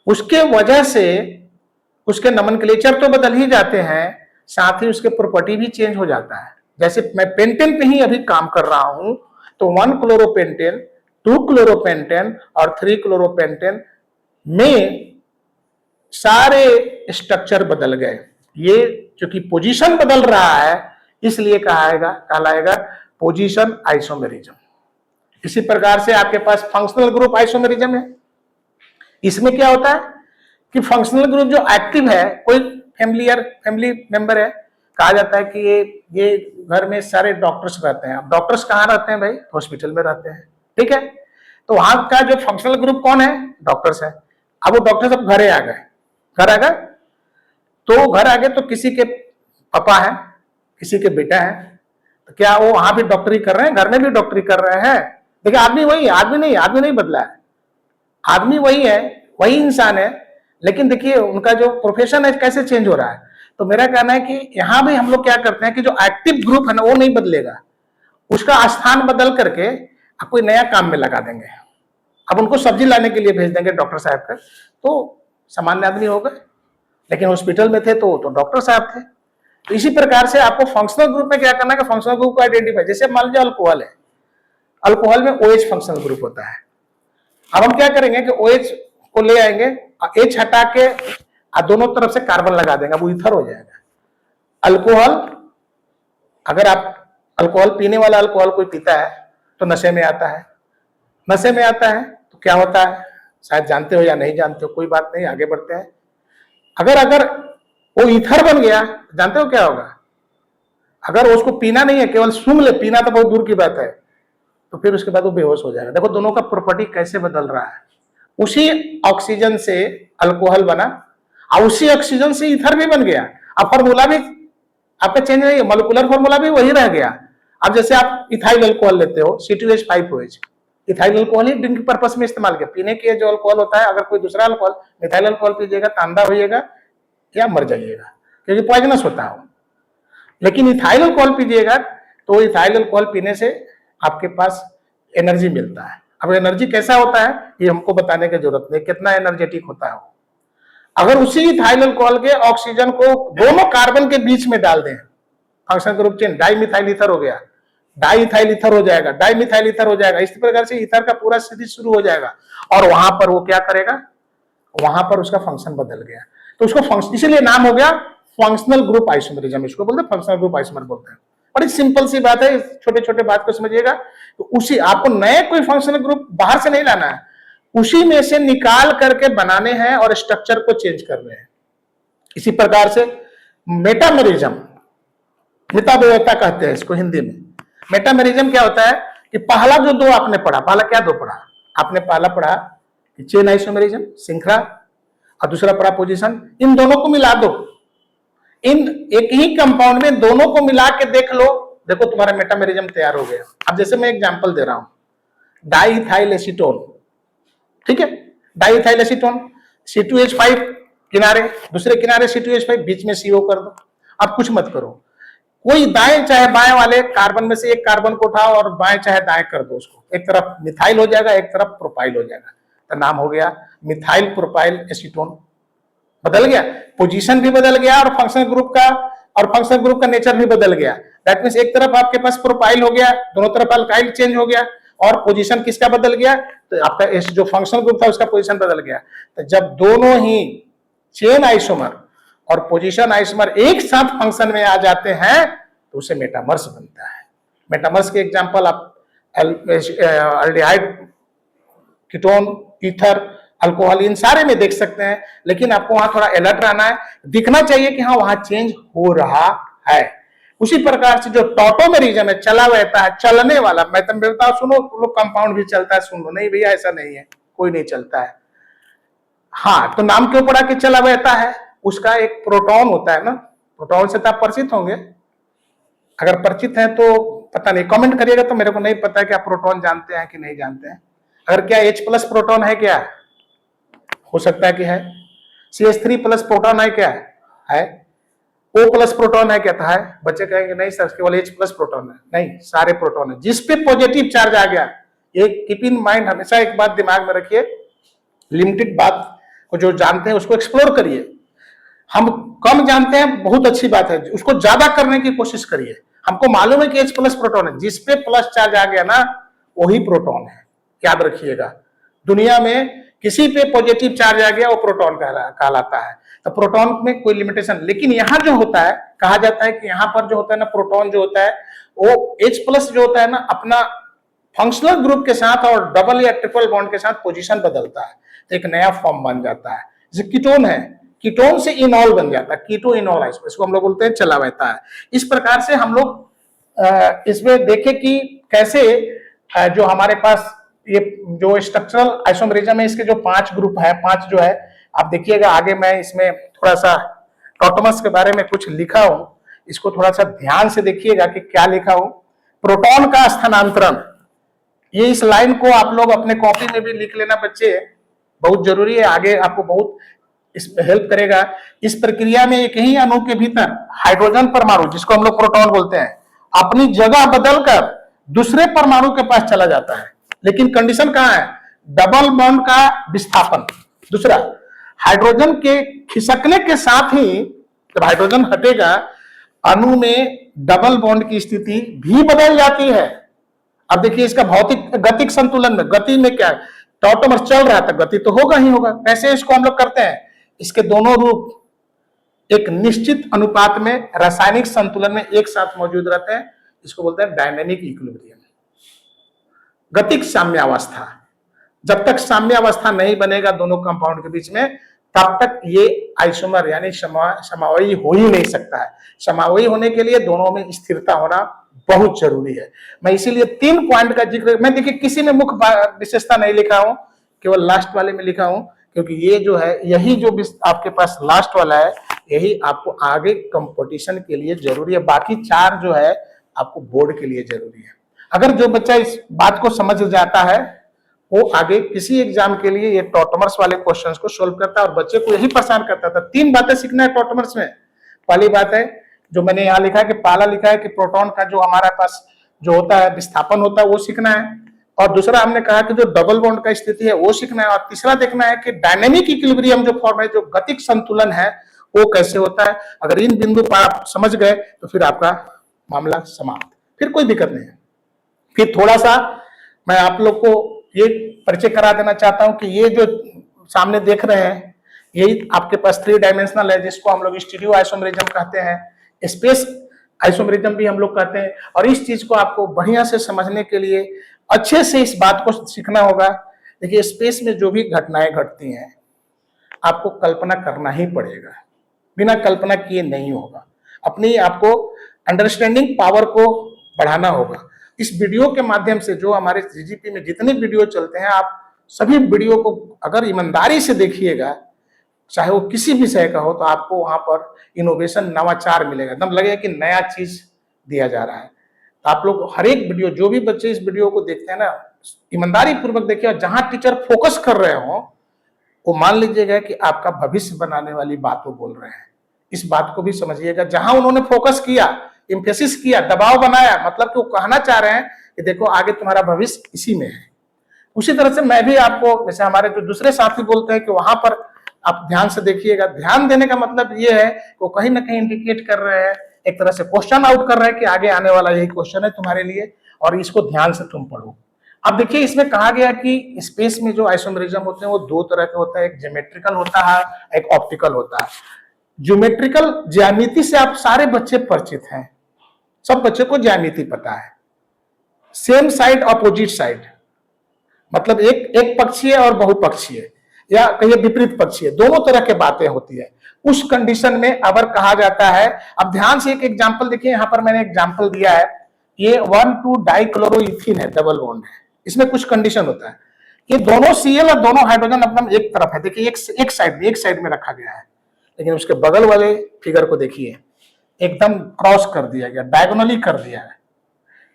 उसके वजह से उसके नोमेनक्लेचर तो बदल ही जाते हैं, साथ ही उसके प्रॉपर्टी भी चेंज हो जाता है। जैसे मैं पेंटेन पे ही अभी काम कर रहा हूं तो 1 क्लोरोपेंटेन, 2 क्लोरोपेंटेन और 3 क्लोरोपेंटेन में सारे स्ट्रक्चर बदल गए। ये क्योंकि पोजीशन बदल रहा है इसलिए कहलाएगा पोजीशन आइसोमेरिज्म। इसी प्रकार से आपके पास फंक्शनल ग्रुप आइसोमेरिज्म है। इसमें क्या होता है कि फंक्शनल ग्रुप जो एक्टिव है, कोई फैमिली मेंबर है, कहा जाता है कि ये घर में सारे डॉक्टर्स रहते हैं। अब डॉक्टर्स कहाँ रहते हैं भाई? हॉस्पिटल में रहते हैं, ठीक है। तो वहां का जो फंक्शनल ग्रुप कौन है? डॉक्टर्स है। अब वो डॉक्टर्स अब घर आ गए, तो किसी के पापा है, किसी के बेटा है, तो क्या वो वहां भी डॉक्टरी कर रहे हैं? घर में भी डॉक्टरी कर रहे हैं। देखिए आदमी वही है, आदमी नहीं बदला है, आदमी वही है, वही इंसान है, लेकिन देखिए उनका जो प्रोफेशन है कैसे चेंज हो रहा है। तो मेरा कहना है कि यहां भी हम लोग क्या करते हैं कि जो एक्टिव ग्रुप है ना वो नहीं बदलेगा, उसका स्थान बदल करके कोई नया काम में लगा देंगे। अब उनको सब्जी लाने के लिए भेज देंगे डॉक्टर साहब का, तो सामान्य आदमी हो गए, लेकिन हॉस्पिटल में थे तो डॉक्टर साहब थे। तो इसी प्रकार से आपको फंक्शनल ग्रुप में क्या करना है कि फंक्शनल ग्रुप को आइडेंटिफाई, जैसे मान लीजिए अल्कोहल है, अल्कोहल में OH फंक्शनल ग्रुप होता है। अब हम क्या करेंगे कि OH को ले आएंगे, H हटा के दोनों तरफ से कार्बन लगा देंगे, अब वो ईथर हो जाएगा। अल्कोहल, अगर आप अल्कोहल पीने वाला अल्कोहल कोई पीता है तो नशे में आता है, तो क्या होता है शायद जानते हो या नहीं जानते हो, कोई बात नहीं, आगे बढ़ते हैं। अगर वो ईथर बन गया, जानते हो क्या होगा? अगर उसको पीना नहीं है, केवल सूंघ ले, पीना तो बहुत दूर की बात है, तो फिर उसके बाद वो बेहोश हो जाएगा। देखो दोनों का प्रॉपर्टी कैसे बदल रहा है। उसी ऑक्सीजन से अल्कोहल बना और उसी ऑक्सीजन से ईथर भी बन गया। अब फॉर्मूला भी आपका चेंज नहीं है, मोलिकुलर फॉर्मूला भी वही रह गया। अब जैसे आप इथाइल अल्कोहल लेते हो, C2H5OH, इथाइल अल्कोहल ही ड्रिंक पर्पस में इस्तेमाल किया। पीने के जो अल्कोहल होता है, अगर कोई दूसरा अल्कोहल मिथाइल अल्कोहल पीजिएगा तो अंधा होइएगा या मर जाइएगा, क्योंकि पॉइजनस होता है। लेकिन इथाइल अल्कोहल पीजिएगा तो इथाइल अल्कोहल पीने से आपके पास एनर्जी मिलता है। अब एनर्जी कैसा होता है ये हमको बताने की जरूरत नहीं, कितना एनर्जेटिक होता है वो। अगर उसी इथाइल अल्कोहल के ऑक्सीजन को दोनों कार्बन के बीच में डाल दें, functional group change, dimethyl ether हो गया, डाइथाइल ईथर हो जाएगा, डाइमिथाइल ईथर हो जाएगा। इस प्रकार से ईथर का पूरा सीरीज शुरू हो जाएगा और वहां पर वो क्या करेगा, वहां पर उसका फंक्शन बदल गया, तो उसको फंक्शन, इसीलिए नाम हो गया फंक्शनल ग्रुप आइसोमेरिज्म। इसको बोलते हैं फंक्शनल ग्रुप आइसोमर बोलते हैं। बड़ी सिंपल सी बात है, छोटे छोटे बात को समझिएगा। तो उसी आपको नए कोई फंक्शनल ग्रुप बाहर से नहीं लाना है, उसी में से निकाल करके बनाने हैं और स्ट्रक्चर को चेंज करने हैं। इसी प्रकार से मेटामेरिज्म, मिताव्ययता कहते हैं इसको हिंदी में। मेटामेरिज्म क्या होता है कि पहला जो दो आपने पढ़ा, पहला क्या दो पढ़ा आपने? पहला पढ़ा चेन आइसोमेरिज्म, श्रृंखला, और दूसरा पढ़ा पोजीशन। इन दोनों को मिला दो, इन एक ही कंपाउंड में दोनों को मिला के देख लो, देखो तुम्हारा मेटामेरिज्म तैयार हो गया। अब जैसे मैं एग्जांपल दे रहा हूं, डाइइथाइल एसीटोन, ठीक है, डाइइथाइल एसीटोन, C2H5 किनारे, दूसरे किनारे C2H5, बीच में CO कर दो। अब कुछ मत करो, कोई दाएं चाहे बाएं वाले कार्बन में से एक कार्बन को उठाओ और बाएं चाहे दाएं कर दो उसको, एक तरफ मिथाइल हो जाएगा, एक तरफ प्रोपाइल हो जाएगा, तो नाम हो गया मिथाइल प्रोपाइल एसीटोन। बदल गया, पोजीशन भी बदल गया और फंक्शनल ग्रुप का नेचर भी बदल गया। दैट मींस एक तरफ आपके पास प्रोपाइल हो गया, दोनों तरफ अल्काइल चेंज हो गया, और पोजीशन किसका बदल गया? तो आपका जो फंक्शनल ग्रुप था उसका पोजीशन बदल गया। तो जब दोनों ही चेन आइसोमर और पोजीशन आइसोमर एक साथ फंक्शन में आ जाते हैं तो उसे मेटामर्स बनता है। मेटामर्स के एग्जांपल आप एल्डिहाइड, कीटोन, ईथर, अल्कोहल, इन सारे में देख सकते हैं। लेकिन आपको वहां थोड़ा अलर्ट रहना है, दिखना चाहिए कि हाँ वहां चेंज हो रहा है। उसी प्रकार से जो टॉटोमेरिज्म है, चला रहता है, चलने वाला, मैं तुम बताओ, सुनो लोग कंपाउंड भी चलता है, सुन लो, नहीं भैया ऐसा नहीं है, कोई नहीं चलता है। हाँ, तो नाम क्यों पड़ा कि चला रहता है? उसका एक प्रोटॉन होता है ना, प्रोटॉन से तो आप परिचित होंगे, अगर परिचित हैं तो पता नहीं, कमेंट करिएगा, तो मेरे को नहीं पता कि आप प्रोटॉन जानते हैं कि नहीं जानते हैं। अगर क्या H+ प्रोटॉन है, क्या हो सकता है कि है, CH3+ प्रोटॉन है, क्या है, O+ प्रोटॉन है, क्या था है? बच्चे कहेंगे नहीं सर केवल H+ प्रोटॉन है, नहीं, सारे प्रोटॉन है। जिस पे पॉजिटिव चार्ज आ गया, ये कीप इन माइंड, हमेशा एक बात दिमाग में रखिए, लिमिटेड बात को जो जानते हैं उसको एक्सप्लोर करिए। हम कम जानते हैं, बहुत अच्छी बात है, उसको ज्यादा करने की कोशिश करिए। हमको मालूम है कि H+ प्रोटॉन है, जिस पे प्लस चार्ज आ गया ना वही प्रोटॉन है, याद रखिएगा। दुनिया में किसी पे पॉजिटिव चार्ज आ गया वो प्रोटॉन कहलाता है। तो प्रोटॉन में कोई लिमिटेशन, लेकिन यहाँ जो होता है कहा जाता है कि यहाँ पर जो होता है ना प्रोटॉन जो होता है वो H+ जो होता है ना अपना फंक्शनल ग्रुप के साथ और डबल या ट्रिपल बॉन्ड के साथ पोजीशन बदलता है, तो एक नया फॉर्म बन जाता है। जैसे कीटोन है, कीटोन से इनॉल बन जाता है, कीटो इनॉल, इसको हम लोग बोलते हैं चला बहता है। इस प्रकार से हम लोग इसमें देखें कि कैसे जो हमारे पास ये जो स्ट्रक्चरल आइसोमेरिज्म है इसके जो 5 ग्रुप है, 5 जो है आप देखिएगा आगे मैं इसमें थोड़ा सा टॉटमस के बारे में कुछ लिखा हूं, इसको थोड़ा सा ध्यान से देखिएगा कि क्या लिखा हूं। प्रोटॉन का स्थानांतरण, ये इस लाइन को आप लोग अपने कॉपी में भी लिख लेना बच्चे, बहुत जरूरी है, आगे आपको बहुत इसमें हेल्प करेगा। इस प्रक्रिया में एक ही अणु के भीतर हाइड्रोजन परमाणु, जिसको हम लोग प्रोटॉन बोलते हैं, अपनी जगह बदलकर दूसरे परमाणु के पास चला जाता है। लेकिन कंडीशन कहां है? डबल बॉन्ड का विस्थापन। दूसरा, हाइड्रोजन के खिसकने के साथ ही जब हाइड्रोजन हटेगा अणु में डबल बॉन्ड की स्थिति भी बदल जाती है। अब देखिए इसका भौतिक गतिक संतुलन में, गति में क्या है, टॉटमर चल रहा था, गति तो होगा ही होगा। कैसे इसको हम लोग करते हैं? इसके दोनों रूप एक निश्चित अनुपात में रासायनिक संतुलन में एक साथ मौजूद रहते हैं, इसको बोलते हैं डायनेमिक इक्विलिब्रियम, गतिक साम्यावस्था। जब तक साम्यावस्था नहीं बनेगा दोनों कंपाउंड के बीच में, तब तक ये आइसोमर यानी समावयी हो ही नहीं सकता है। समावयी होने के लिए दोनों में स्थिरता होना बहुत जरूरी है। मैं इसीलिए 3 पॉइंट का जिक्र, मैं देखिए किसी में मुख्य विशेषता नहीं लिखा हूं, केवल लास्ट वाले में लिखा हूं, क्योंकि ये जो है यही जो आपके पास लास्ट वाला है यही आपको आगे कंपटीशन के लिए जरूरी है। बाकी 4 जो है आपको बोर्ड के लिए जरूरी है। अगर जो बच्चा इस बात को समझ जाता है वो आगे किसी एग्जाम के लिए ये टॉटमर्स वाले क्वेश्चंस को सोल्व करता है, और बच्चे को यही परेशान करता था। 3 बातें सीखना है टॉटमर्स में। पहली बात है जो मैंने यहाँ लिखा है कि पहला लिखा है कि प्रोटॉन का जो हमारे पास जो होता है विस्थापन होता है वो सीखना है, और दूसरा हमने कहा कि जो डबल बॉन्ड का स्थिति है वो सीखना है, और तीसरा देखना है कि डायनेमिक इक्विलिब्रियम जो फॉर्म है, जो गतिक संतुलन है वो कैसे होता है। अगर इन बिंदु पर आप समझ गए तो फिर आपका मामला समाप्त, फिर कोई दिक्कत नहीं है। फिर थोड़ा सा मैं आप लोग को ये परिचय करा देना चाहता हूं कि ये जो सामने देख रहे हैं यही आपके पास 3 डायमेंशनल है, जिसको हम लोग स्टीरियो आइसोमेरिज्म कहते हैं, स्पेस आइसोमेरिज्म भी हम लोग कहते हैं। और इस चीज को आपको बढ़िया से समझने के लिए अच्छे से इस बात को सीखना होगा। देखिए स्पेस में जो भी घटनाएं घटती हैं आपको कल्पना करना ही पड़ेगा, बिना कल्पना किए नहीं होगा। अपनी आपको अंडरस्टैंडिंग पावर को बढ़ाना होगा। इस वीडियो के माध्यम से जो हमारे CGP में जितने वीडियो चलते हैं, आप सभी वीडियो को अगर ईमानदारी से देखिएगा, चाहे वो किसी विषय का हो, तो आपको वहां पर इनोवेशन, नवाचार मिलेगा। एकदम लगेगा कि नया चीज दिया जा रहा है। तो आप लोग हर एक वीडियो, जो भी बच्चे इस वीडियो को देखते हैं ना, ईमानदारी पूर्वक देखिए, और जहां टीचर फोकस कर रहे हो वो मान लीजिएगा कि आपका भविष्य बनाने वाली बात वो बोल रहे हैं। इस बात को भी समझिएगा, जहां उन्होंने फोकस किया, एम्फेसिस किया, दबाव बनाया, मतलब कि वो कहना चाह रहे हैं कि देखो आगे तुम्हारा भविष्य इसी में है। उसी तरह से मैं भी आपको, जैसे हमारे जो दूसरे साथी बोलते हैं कि वहां पर आप ध्यान से देखिएगा। ध्यान देने का मतलब ये है वो कहीं ना कहीं इंडिकेट कर रहे हैं, एक तरह से क्वेश्चन आउट कर रहे हैं कि आगे आने वाला यही क्वेश्चन है तुम्हारे लिए, और इसको ध्यान से तुम पढ़ो। अब देखिए इसमें कहा गया कि स्पेस में जो आइसोमेरिज्म होते हैं वो 2 तरह के होता है, एक ज्योमेट्रिकल होता है, एक ऑप्टिकल होता है। ज्योमेट्रिकल, ज्यामिति से आप सारे बच्चे परिचित हैं, सब बच्चे को ज्यामिति पता है। सेम साइड अपोजिट साइड, मतलब एक पक्षीय और बहुपक्षीय, या कहिए विपरीत पक्षीय, दोनों तरह के बातें होती है। उस कंडीशन में अगर कहा जाता है, अब ध्यान से एक एग्जांपल देखिए, यहां पर मैंने एग्जांपल दिया है, ये 1,2 डाइक्लोरोइथीन है, डबल बॉन्ड है। इसमें कुछ कंडीशन होता है, ये दोनों Cl और दोनों हाइड्रोजन अपना एक तरफ है, देखिए एक साइड में रखा गया है, लेकिन उसके बगल वाले फिगर को देखिए एकदम क्रॉस कर दिया गया, डायगोनली कर दिया है।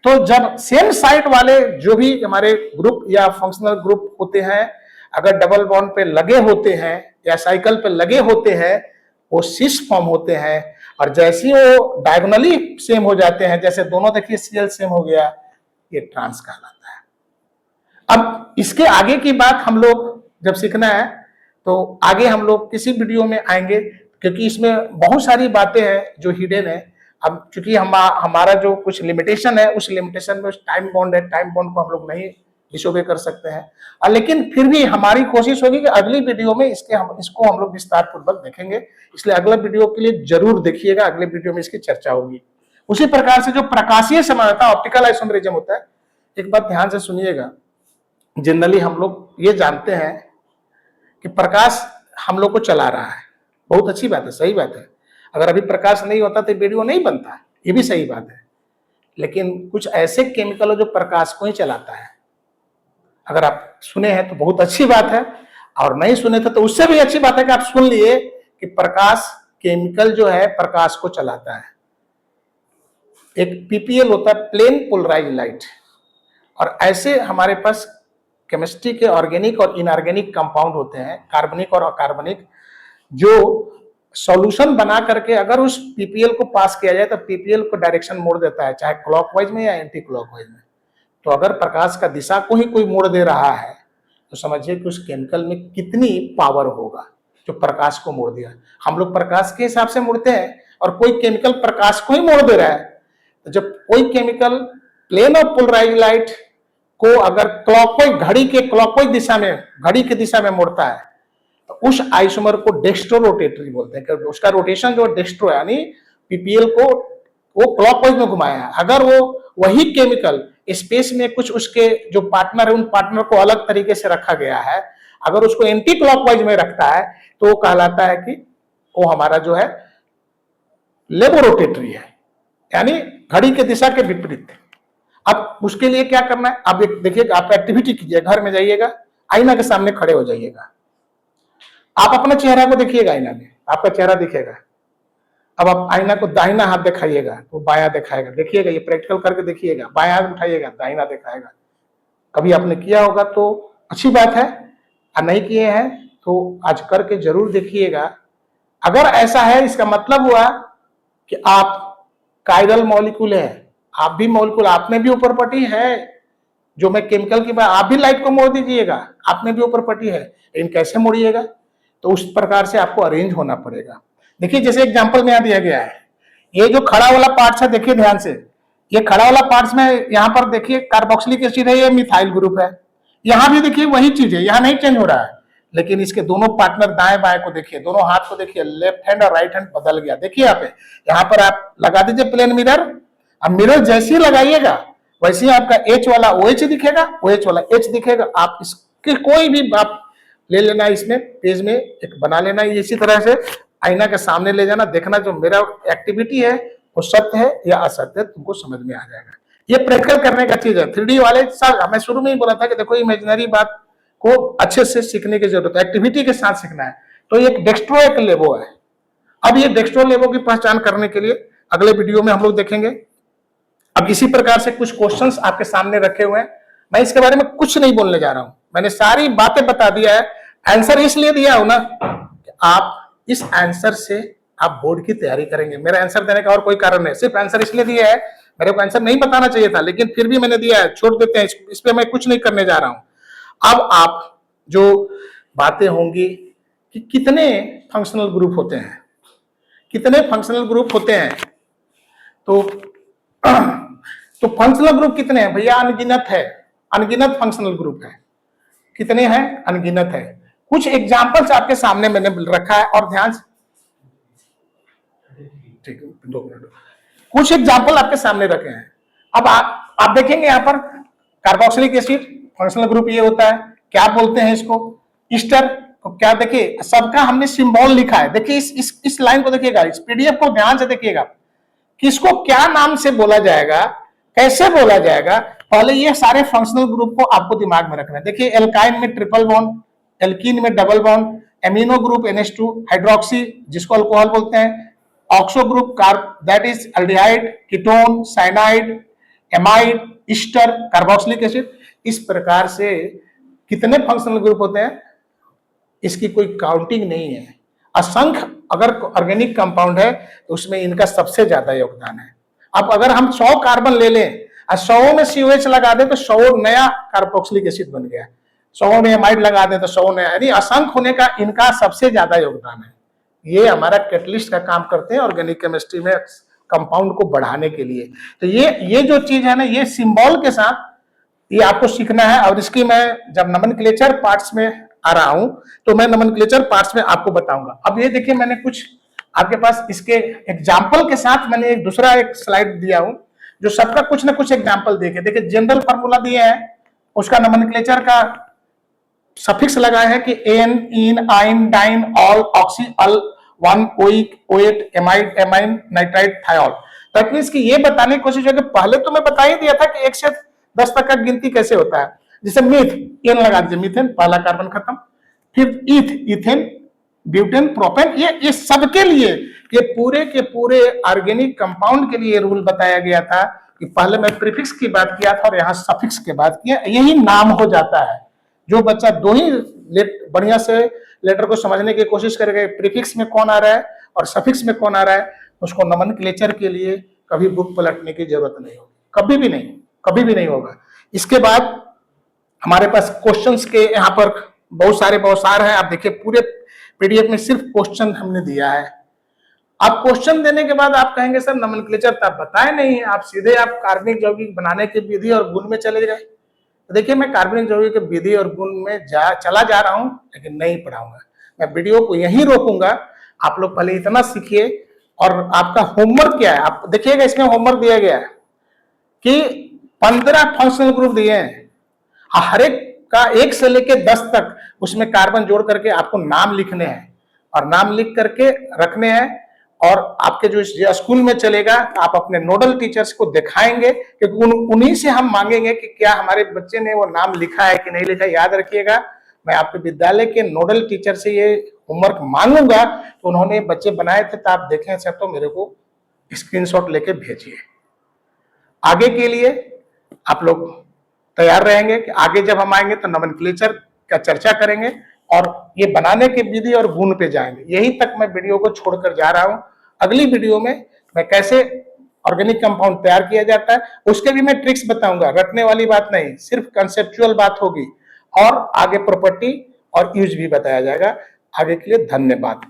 तो जब सेम साइड वाले जो भी हमारे ग्रुप या फंक्शनल ग्रुप होते हैं, अगर डबल बॉन्ड पे लगे होते हैं या साइकिल पे लगे होते हैं, वो सिस फॉर्म होते हैं। और जैसे ही वो डायगोनली सेम हो जाते हैं, जैसे दोनों देखिए Cl सेम हो गया, ये ट्रांस कहलाता है। अब इसके आगे की बात हम लोग जब सीखना है तो आगे हम लोग किसी वीडियो में आएंगे, क्योंकि इसमें बहुत सारी बातें हैं जो हिडन है। अब चूंकि हमारा जो कुछ लिमिटेशन है, उस लिमिटेशन में टाइम बॉन्ड है, टाइम बॉन्ड को हम लोग नहीं डिसोबे कर सकते हैं। लेकिन फिर भी हमारी कोशिश होगी कि अगली वीडियो में इसको हम लोग विस्तार पूर्वक देखेंगे, इसलिए अगले वीडियो के लिए जरूर देखिएगा, अगले वीडियो में इसकी चर्चा होगी। उसी प्रकार से जो प्रकाशीय समय होता है, ऑप्टिकल आइसोमेरिज्म होता है, एक बात ध्यान से सुनिएगा। जनरली हम लोग ये जानते हैं कि प्रकाश हम लोग को चला रहा है, बहुत अच्छी बात है, सही बात है। अगर अभी प्रकाश नहीं होता तो वीडियो नहीं बनता, ये भी सही बात है। लेकिन कुछ ऐसे केमिकल हो जो प्रकाश को ही चलाता है। अगर आप सुने हैं तो बहुत अच्छी बात है, और नहीं सुने थे तो उससे भी अच्छी बात है कि आप सुन लिए कि प्रकाश केमिकल जो है प्रकाश को चलाता है। एक पीपीएल होता है, प्लेन पोलराइज लाइट, और ऐसे हमारे पास केमिस्ट्री के ऑर्गेनिक और इनऑर्गेनिक कंपाउंड होते हैं, कार्बनिक और अकार्बनिक, जो सॉल्यूशन बना करके अगर उस पीपीएल को पास किया जाए तो पीपीएल को डायरेक्शन मोड़ देता है, चाहे क्लॉकवाइज में या एंटी क्लॉकवाइज में। तो अगर प्रकाश का दिशा को ही कोई मोड़ दे रहा है तो समझिए कि उस केमिकल में कितनी पावर होगा जो प्रकाश को मोड़ दिया। हम लोग प्रकाश के हिसाब से मुड़ते हैं और कोई केमिकल प्रकाश को ही मोड़ दे रहा है। तो जब कोई chemical plane of polarise light को अगर क्लॉकवाइज, घड़ी के क्लॉकवाइज दिशा में, घड़ी की दिशा में मोड़ता है तो उस आइसोमर को डेक्स्ट्रो रोटेटरी बोलते हैं, क्योंकि उसका रोटेशन जो डेक्स्ट्रो यानी पीपीएल को वो क्लॉकवाइज में घुमाया है। अगर वो वही केमिकल स्पेस में कुछ उसके जो पार्टनर है उन पार्टनर को अलग तरीके से रखा गया है, अगर उसको एंटी क्लॉकवाइज में रखता है तो वो कहलाता है कि वो हमारा जो है लेबोरोटेटरी है, यानी घड़ी के दिशा के विपरीत। अब उसके लिए क्या करना है, आप देखिएगा, आप एक्टिविटी कीजिए, घर में जाइएगा, आईना के सामने खड़े हो जाइएगा, आप अपने चेहरा को देखिएगा, आईना में आपका चेहरा दिखेगा। अब आप आईना को दाहिना हाथ दिखाइएगा तो बायां दिखाएगा, देखिएगा, ये प्रैक्टिकल करके देखिएगा, बायां हाथ उठाइएगा दाहिना दिखाएगा। कभी आपने किया होगा तो अच्छी बात है, और नहीं किए हैं तो आज करके जरूर देखिएगा। अगर ऐसा है इसका मतलब हुआ कि आप कायरल मॉलिक्यूल है, आप भी मॉलिक्यूल, आपने भी ऊपर पट्टी है, जो मैं केमिकल की बात, आप भी लाइट को मोड़ दीजिएगा, आपने भी ऊपर पट्टी है, लेकिन कैसे मोड़िएगा, तो उस प्रकार से आपको अरेंज होना पड़ेगा। देखिए जैसे एग्जांपल में यहाँ दिया गया है, ये जो खड़ा वाला पार्ट्स है, देखिए ध्यान से, ये खड़ा वाला पार्ट्स में यहाँ पर देखिए कार्बोक्सिलिक एसिड है, ये मिथाइल ग्रुप है, यहाँ भी देखिए वही चीज है, यहाँ नहीं चेंज हो रहा है, लेकिन इसके दोनों पार्टनर दाएं बाएं को देखिए, दोनों हाथ को देखिए, लेफ्ट हैंड और राइट हैंड बदल गया। देखिए यहाँ पर आप लगा दीजिए प्लेन मिरर, अब मिरर जैसे ही लगाइएगा वैसे ही आपका एच वाला OH दिखेगा, OH वाला H दिखेगा। आप इसके कोई भी आप ले लेना, इसमें पेज में एक बना लेना, इसी तरह से आईना के सामने ले जाना, देखना जो मेरा एक्टिविटी है वो सत्य है या असत्य है, तुमको समझ में आ जाएगा। ये प्रैक्टिकल करने का चीज है। 3D वाले सर, मैं शुरू में ही बोला था कि देखो इमेजिनरी बात को अच्छे से सीखने की जरूरत है, एक्टिविटी के साथ सीखना है। तो एक डेक्स्ट्रो एक लेबो है। अब ये डेक्स्ट्रो लेबो की पहचान करने के लिए अगले वीडियो में हम लोग देखेंगे। अब इसी प्रकार से कुछ क्वेश्चंस आपके सामने रखे हुए हैं, मैं इसके बारे में कुछ नहीं बोलने जा रहा हूं, मैंने सारी बातें बता दिया है। आंसर इसलिए दिया हो ना कि आप इस आंसर से आप बोर्ड की तैयारी करेंगे। मेरा आंसर देने का और कोई कारण नहीं, सिर्फ आंसर इसलिए दिया है, मेरे को आंसर नहीं बताना चाहिए था, लेकिन फिर भी मैंने दिया है, छोड़ देते हैं, इस पे मैं कुछ नहीं करने जा रहा हूं। अब आप जो बातें होंगी कि कितने फंक्शनल ग्रुप होते हैं, कितने फंक्शनल ग्रुप होते हैं, तो फंक्शनल ग्रुप कितने हैं भैया? अनगिनत है, अनगिनत फंक्शनल ग्रुप है। कितने हैं? अनगिनत है। कुछ एग्जांपल्स आपके सामने मैंने रखा है, और ध्यान से, ठीक है, 2 मिनट, कुछ एग्जांपल आपके सामने रखे हैं। अब आप देखेंगे यहाँ पर कार्बोक्सिलिक एसिड फंक्शनल ग्रुप ये होता है, क्या बोलते हैं इसको? ईस्टर को क्या, देखिए सबका हमने सिंबल लिखा है। देखिए इस लाइन को देखिएगा, इस पीडीएफ को ध्यान से देखिएगा कि इसको क्या नाम से बोला जाएगा, कैसे बोला जाएगा। पहले ये सारे फंक्शनल ग्रुप को आपको दिमाग में रखना है। देखिए एल्काइन में ट्रिपल बॉन्ड, एल्कीन में double bond, amino group NH2, hydroxy जिसको अल्कोहल बोलते हैं, oxo group carb that is aldehyde, ketone, cyanide, amide, Easter, carboxylic acid. इस प्रकार से कितने फंक्शनल ग्रुप होते हैं इसकी कोई काउंटिंग नहीं है। असंख्य अगर ऑर्गेनिक कंपाउंड है तो उसमें इनका सबसे ज्यादा योगदान है। अब अगर हम 100 कार्बन ले लें और 100 में COH लगा दें तो 100 नया कार्बोक्सिलिक एसिड बन गया, 100 में एमाइड लगा दें तो 100 नया, यानी असंख्य होने का इनका सबसे ज्यादा योगदान है। ये हमारा कैटलिस्ट का काम करते हैं ऑर्गेनिक केमिस्ट्री में कंपाउंड को बढ़ाने के लिए। तो ये जो चीज है ना, ये सिंबल के साथ ये आपको सीखना है। और इसकी मैं जब नोमेनक्लेचर पार्ट्स में आ रहा हूं तो मैं नोमेनक्लेचर पार्ट्स में आपको बताऊंगा। अब ये देखिए, मैंने कुछ आपके पास इसके एग्जाम्पल के साथ मैंने एक दूसरा एक स्लाइड दिया हूं जो सबका कुछ ना कुछ एग्जाम्पल देके, देखिए जनरल फॉर्मूला दिया है, उसका नोमेनक्लेचर का सफिक्स लगा है कि ane, ene, yne, diene, ol, oxy, al, one, oic, oate, amide, amine, nitrite, thiol. That means कि ये बताने की कोशिश है कि पहले तो मैं बता ही दिया था कि 1 से 10 तक का गिनती कैसे होता है। जैसे मीथ, एन लगा दीजिए, मीथेन, पहला कार्बन खत्म। फिर ईथ, इथेन, ब्यूटेन, प्रोपेन, ये सबके लिए, ये पूरे के पूरे ऑर्गेनिक कंपाउंड के लिए रूल बताया गया था कि पहले मैं प्रीफिक्स की बात किया था और यहाँ सफिक्स की बात किया, यही नाम हो जाता है। जो बच्चा दो ही बढ़िया से लेटर को समझने की कोशिश करेगा, प्रीफिक्स में कौन आ रहा है और सफिक्स में कौन आ रहा है, उसको नोमेनक्लेचर के लिए कभी बुक पलटने की जरूरत नहीं होगी, कभी भी नहीं, कभी भी नहीं होगा। इसके बाद हमारे पास क्वेश्चंस के यहाँ पर बहुत सारे हैं। आप देखिए पूरे पीडीएफ में सिर्फ क्वेश्चन हमने दिया है। आप क्वेश्चन देने के बाद आप कहेंगे सर नोमेनक्लेचर तो आप बताए नहीं, आप सीधे आप कार्बनिक यौगिक बनाने की विधि और गुण में चले गए। तो देखिए, मैं कार्बनिक यौगिक के विधि और गुण में चला जा रहा हूं, लेकिन नहीं पढ़ाऊंगा। मैं वीडियो को यहीं रोकूंगा। आप लोग पहले इतना सीखिए। और आपका होमवर्क क्या है, आप देखिएगा, इसमें होमवर्क दिया गया है कि 15 फंक्शनल ग्रुप दिए हैं, हर एक का 1 से लेके 10 तक उसमें कार्बन जोड़ करके आपको नाम लिखने हैं और नाम लिख करके रखने हैं। और आपके जो स्कूल में चलेगा, आप अपने नोडल टीचर्स को दिखाएंगे, क्योंकि उन्हीं से हम मांगेंगे कि क्या हमारे बच्चे ने वो नाम लिखा है कि नहीं लिखा। याद रखिएगा, मैं आपके विद्यालय के नोडल टीचर से ये होमवर्क मांगूंगा, तो उन्होंने बच्चे बनाए थे, तो आप देखें सर तो मेरे को स्क्रीनशॉट लेके भेजिए। आगे के लिए आप लोग तैयार रहेंगे कि आगे जब हम आएंगे तो नोमेनक्लेचर का चर्चा करेंगे और ये बनाने के विधि और गुण पे जाएंगे। यही तक मैं वीडियो को छोड़कर जा रहा हूं। अगली वीडियो में मैं कैसे ऑर्गेनिक कंपाउंड तैयार किया जाता है उसके भी मैं ट्रिक्स बताऊंगा। रटने वाली बात नहीं, सिर्फ कंसेप्चुअल बात होगी और आगे प्रॉपर्टी और यूज भी बताया जाएगा। आगे के लिए धन्यवाद।